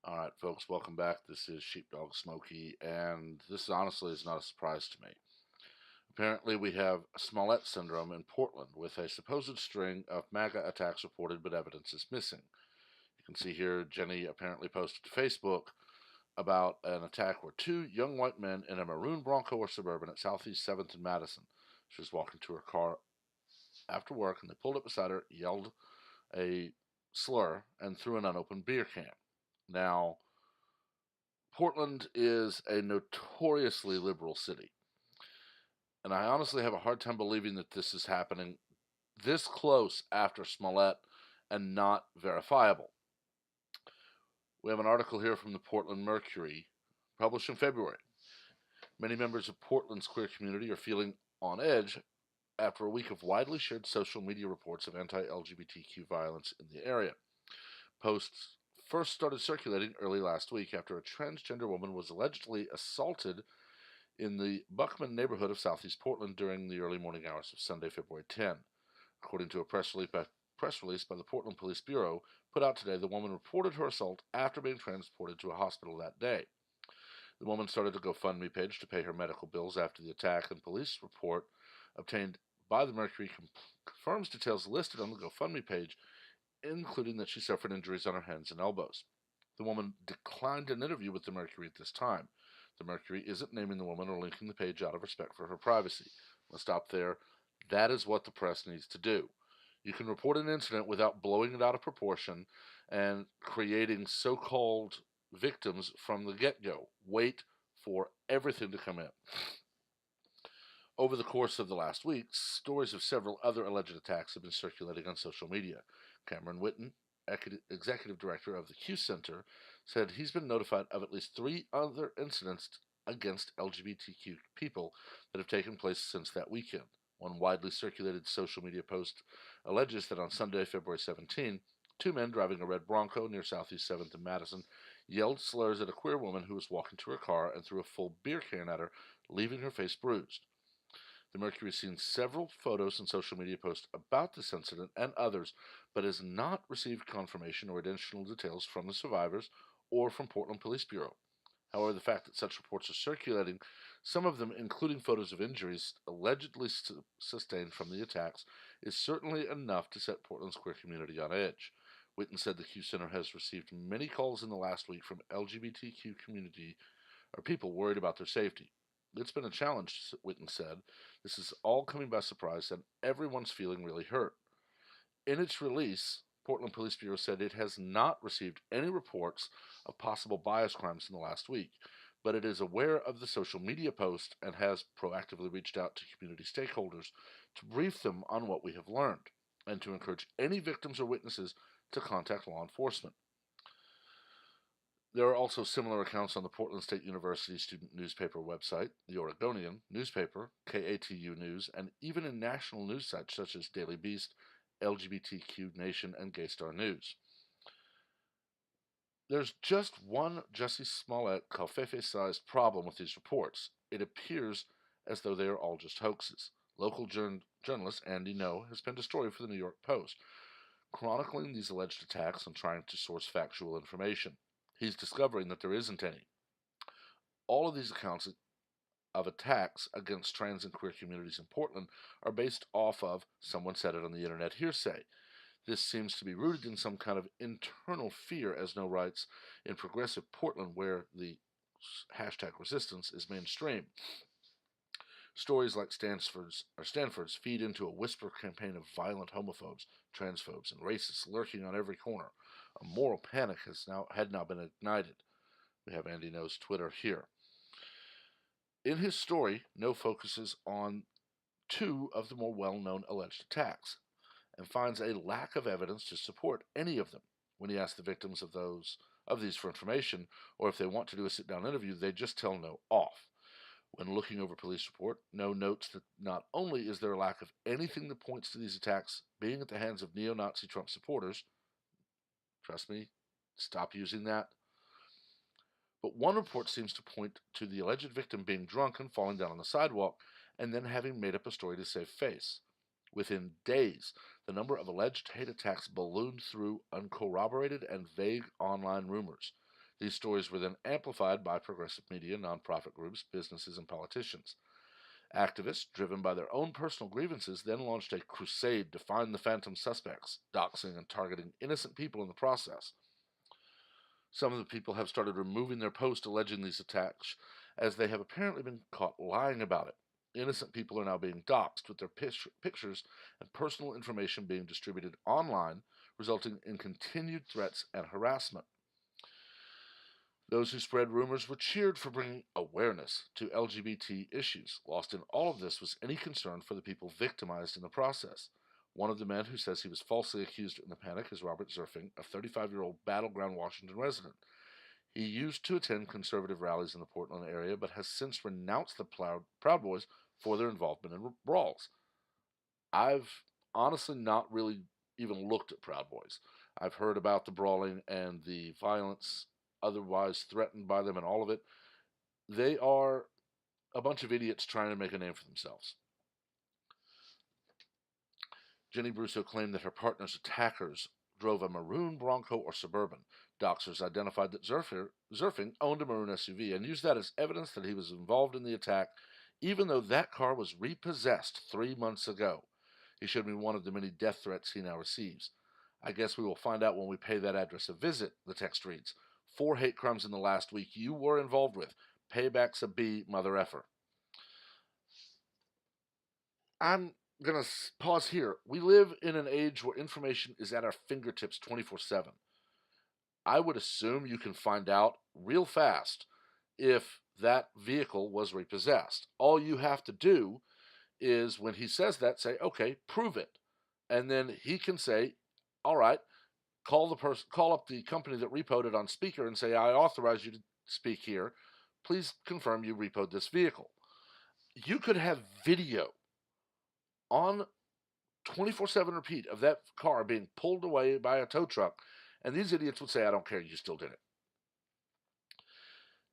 All right, folks, welcome back. This is Sheepdog Smokey, and this honestly is not a surprise to me. Apparently, we have Smollett syndrome in Portland with a supposed string of MAGA attacks reported, but evidence is missing. You can see here Jenny apparently posted to Facebook about an attack where two young white men in a maroon Bronco or Suburban at Southeast 7th and Madison. She was walking to her car after work, and they pulled up beside her, yelled a slur, and threw an unopened beer can. Now, Portland is a notoriously liberal city, and I honestly have a hard time believing that this is happening this close after Smollett and not verifiable. We have an article here from the Portland Mercury, published in February. Many members of Portland's queer community are feeling on edge after a week of widely shared social media reports of anti-LGBTQ violence in the area. Posts first started circulating early last week after a transgender woman was allegedly assaulted in the Buckman neighborhood of southeast Portland during the early morning hours of Sunday, February 10. According to a press release by the Portland Police Bureau put out today, the woman reported her assault after being transported to a hospital that day. The woman started a GoFundMe page to pay her medical bills after the attack, and police report obtained by the Mercury confirms details listed on the GoFundMe page, including that she suffered injuries on her hands and elbows. The woman declined an interview with the Mercury at this time. The Mercury isn't naming the woman or linking the page out of respect for her privacy. Let's stop there. That is what the press needs to do. You can report an incident without blowing it out of proportion and creating so called victims from the get go. Wait for everything to come in. Over the course of the last week, stories of several other alleged attacks have been circulating on social media. Cameron Whitten, executive director of the Q Center, said he's been notified of at least 3 other incidents against LGBTQ people that have taken place since that weekend. One widely circulated social media post alleges that on Sunday, February 17, two men driving a red Bronco near Southeast 7th and Madison yelled slurs at a queer woman who was walking to her car and threw a full beer can at her, leaving her face bruised. The Mercury has seen several photos and social media posts about this incident and others, but has not received confirmation or additional details from the survivors or from Portland Police Bureau. However, the fact that such reports are circulating, some of them including photos of injuries allegedly sustained from the attacks, is certainly enough to set Portland's queer community on edge. Whitten said the Q Center has received many calls in the last week from LGBTQ community or people worried about their safety. It's been a challenge, Whitten said. This is all coming by surprise, and everyone's feeling really hurt. In its release, Portland Police Bureau said it has not received any reports of possible bias crimes in the last week, but it is aware of the social media post and has proactively reached out to community stakeholders to brief them on what we have learned and to encourage any victims or witnesses to contact law enforcement. There are also similar accounts on the Portland State University student newspaper website, the Oregonian newspaper, KATU News, and even in national news sites such as Daily Beast, LGBTQ Nation, and Gay Star News. There's just one Jussie Smollett covfefe-sized problem with these reports. It appears as though they are all just hoaxes. Local journalist Andy No has penned a story for the New York Post, chronicling these alleged attacks and trying to source factual information. He's discovering that there isn't any. All of these accounts of attacks against trans and queer communities in Portland are based off of someone said it on the internet hearsay. This seems to be rooted in some kind of internal fear, as No writes, in progressive Portland, where the hashtag resistance is mainstream. Stories like Stanford's feed into a whisper campaign of violent homophobes, transphobes, and racists lurking on every corner. A moral panic had now been ignited. We have Andy No's Twitter here. In his story, No focuses on two of the more well-known alleged attacks and finds a lack of evidence to support any of them. When he asks the victims of these for information, or if they want to do a sit-down interview, they just tell No off. When looking over police report, No notes that not only is there a lack of anything that points to these attacks being at the hands of neo-Nazi Trump supporters, trust me, stop using that, but one report seems to point to the alleged victim being drunk and falling down on the sidewalk and then having made up a story to save face. Within days, the number of alleged hate attacks ballooned through uncorroborated and vague online rumors. These stories were then amplified by progressive media, nonprofit groups, businesses, and politicians. Activists, driven by their own personal grievances, then launched a crusade to find the phantom suspects, doxing and targeting innocent people in the process. Some of the people have started removing their posts alleging these attacks, as they have apparently been caught lying about it. Innocent people are now being doxxed, with their pictures and personal information being distributed online, resulting in continued threats and harassment. Those who spread rumors were cheered for bringing awareness to LGBT issues. Lost in all of this was any concern for the people victimized in the process. One of the men who says he was falsely accused in the panic is Robert Zerfing, a 35-year-old Battleground, Washington resident. He used to attend conservative rallies in the Portland area, but has since renounced the Proud Boys for their involvement in brawls. I've honestly not really even looked at Proud Boys. I've heard about the brawling and the violence otherwise threatened by them and all of it. They are a bunch of idiots trying to make a name for themselves. Jenny Brusso claimed that her partner's attackers drove a maroon Bronco or Suburban. Doxers identified that Zerfing owned a maroon SUV and used that as evidence that he was involved in the attack, even though that car was repossessed 3 months ago. He should be one of the many death threats he now receives. I guess we will find out when we pay that address a visit, the text reads. 4 hate crimes in the last week you were involved with. Payback's a B, mother effer. I'm going to pause here. We live in an age where information is at our fingertips 24/7. I would assume you can find out real fast if that vehicle was repossessed. All you have to do is, when he says that, say, okay, prove it. And then he can say, all right, call up the company that repoed it on speaker and say, I authorize you to speak here. Please confirm you repoed this vehicle. You could have video on 24/7 repeat of that car being pulled away by a tow truck, and these idiots would say, I don't care, you still did it.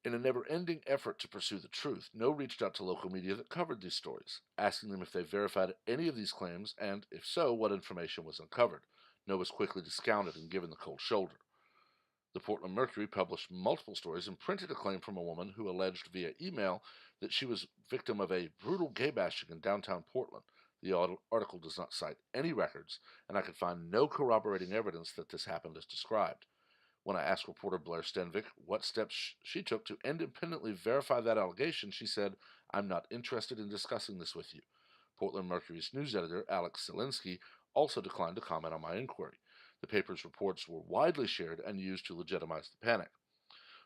In a never-ending effort to pursue the truth, No reached out to local media that covered these stories, asking them if they verified any of these claims, and if so, what information was uncovered. No was quickly discounted and given the cold shoulder. The Portland Mercury published multiple stories and printed a claim from a woman who alleged via email that she was victim of a brutal gay bashing in downtown Portland. The article does not cite any records, and I could find no corroborating evidence that this happened as described. When I asked reporter Blair Stenvik what steps she took to independently verify that allegation, she said, I'm not interested in discussing this with you. Portland Mercury's news editor, Alex Zielinski, also declined to comment on my inquiry. The paper's reports were widely shared and used to legitimize the panic.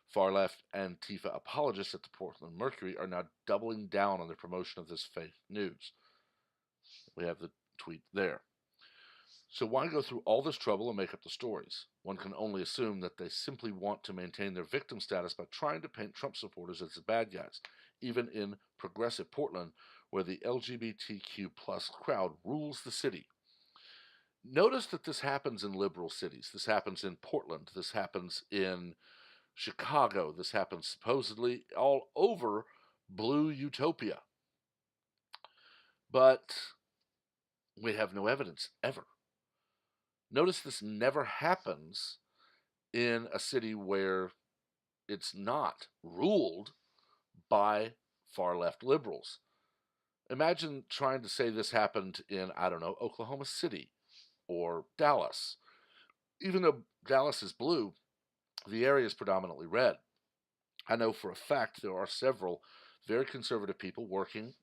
Far-left Antifa apologists at the Portland Mercury are now doubling down on their promotion of this fake news. We have the tweet there. So why go through all this trouble and make up the stories? One can only assume that they simply want to maintain their victim status by trying to paint Trump supporters as the bad guys, even in progressive Portland, where the LGBTQ plus crowd rules the city. Notice that this happens in liberal cities. This happens in Portland. This happens in Chicago. This happens supposedly all over blue utopia. But we have no evidence ever. Notice this never happens in a city where it's not ruled by far-left liberals. Imagine trying to say this happened in, I don't know, Oklahoma City or Dallas. Even though Dallas is blue, the area is predominantly red. I know for a fact there are several very conservative people working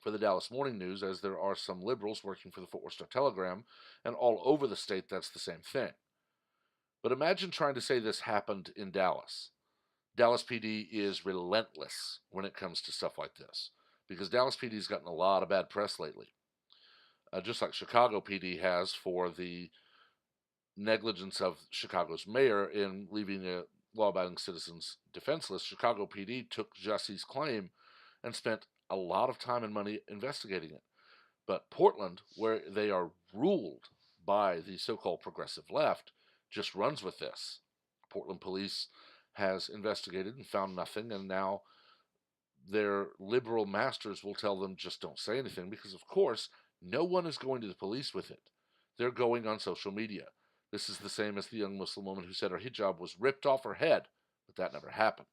for the Dallas Morning News, as there are some liberals working for the Fort Worth Star-Telegram, and all over the state that's the same thing. But imagine trying to say this happened in Dallas. Dallas PD is relentless when it comes to stuff like this, because Dallas PD has gotten a lot of bad press lately. Just like Chicago PD has for the negligence of Chicago's mayor in leaving law-abiding citizens defenseless, Chicago PD took Jussie's claim and spent a lot of time and money investigating it. But Portland, where they are ruled by the so-called progressive left, just runs with this. Portland police has investigated and found nothing, and now their liberal masters will tell them just don't say anything, because of course no one is going to the police with it. They're going on social media. This is the same as the young Muslim woman who said her hijab was ripped off her head but that never happened.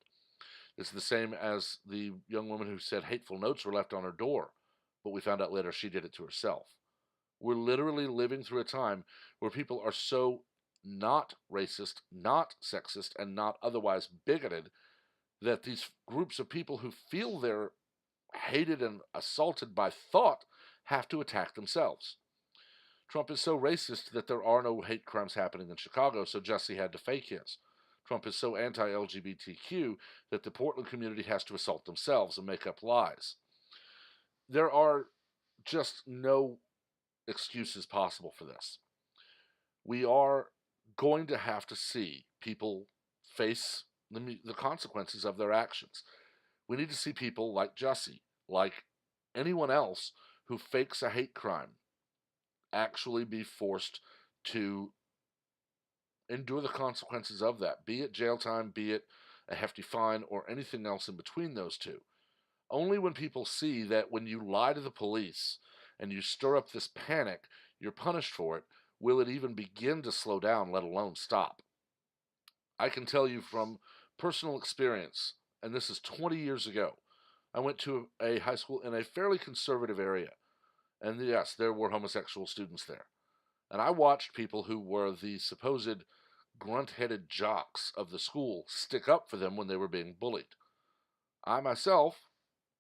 It's the same as the young woman who said hateful notes were left on her door, but we found out later she did it to herself. We're literally living through a time where people are so not racist, not sexist, and not otherwise bigoted that these groups of people who feel they're hated and assaulted by thought have to attack themselves. Trump is so racist that there are no hate crimes happening in Chicago, so Jussie had to fake his. Trump is so anti-LGBTQ that the Portland community has to assault themselves and make up lies. There are just no excuses possible for this. We are going to have to see people face the consequences of their actions. We need to see people like Jussie, like anyone else who fakes a hate crime, actually be forced to endure the consequences of that, be it jail time, be it a hefty fine, or anything else in between those two. Only when people see that when you lie to the police and you stir up this panic, you're punished for it, will it even begin to slow down, let alone stop. I can tell you from personal experience, and this is 20 years ago, I went to a high school in a fairly conservative area. And yes, there were homosexual students there. And I watched people who were the supposed grunt-headed jocks of the school stick up for them when they were being bullied. I myself,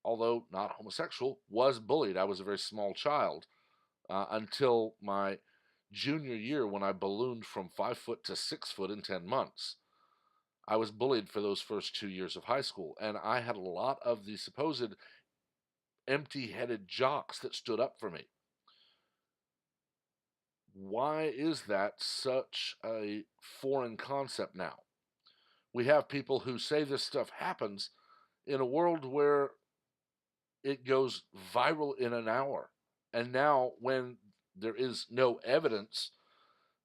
although not homosexual, was bullied. I was a very small child until my junior year when I ballooned from 5 foot to 6 foot in 10 months. I was bullied for those first 2 years of high school, and I had a lot of the supposed empty-headed jocks that stood up for me. Why is that such a foreign concept now? We have people who say this stuff happens in a world where it goes viral in an hour. And now, when there is no evidence,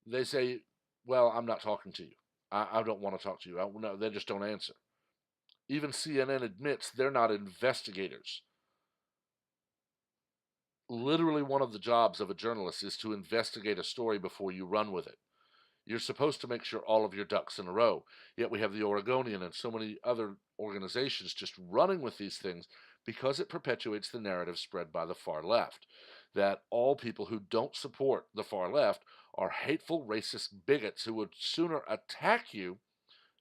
they say, well, I'm not talking to you. I don't want to talk to you. No, they just don't answer. Even CNN admits they're not investigators. Literally, one of the jobs of a journalist is to investigate a story before you run with it. You're supposed to make sure all of your ducks in a row. Yet we have the Oregonian and so many other organizations just running with these things because it perpetuates the narrative spread by the far left that all people who don't support the far left are hateful, racist bigots who would sooner attack you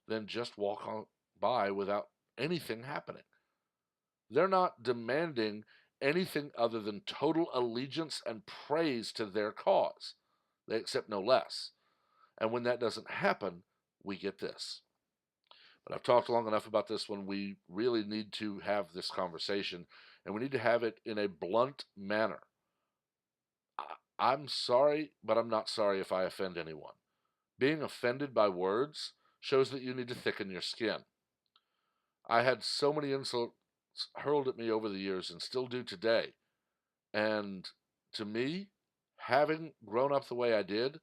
than just walk on by without anything happening. They're not demanding anything other than total allegiance and praise to their cause. They accept no less. And when that doesn't happen, we get this. But I've talked long enough about this one. We really need to have this conversation, and we need to have it in a blunt manner. I'm sorry, but I'm not sorry if I offend anyone. Being offended by words shows that you need to thicken your skin. I had so many insults hurled at me over the years and still do today. And to me, having grown up the way I did,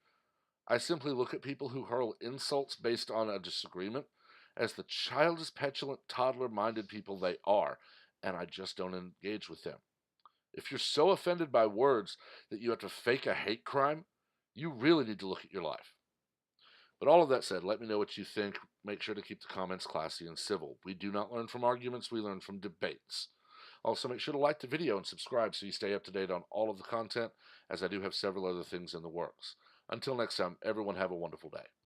I simply look at people who hurl insults based on a disagreement as the childish, petulant, toddler-minded people they are, and I just don't engage with them. If you're so offended by words that you have to fake a hate crime, you really need to look at your life. But all of that said, let me know what you think. Make sure to keep the comments classy and civil. We do not learn from arguments, we learn from debates. Also, make sure to like the video and subscribe so you stay up to date on all of the content, as I do have several other things in the works. Until next time, everyone have a wonderful day.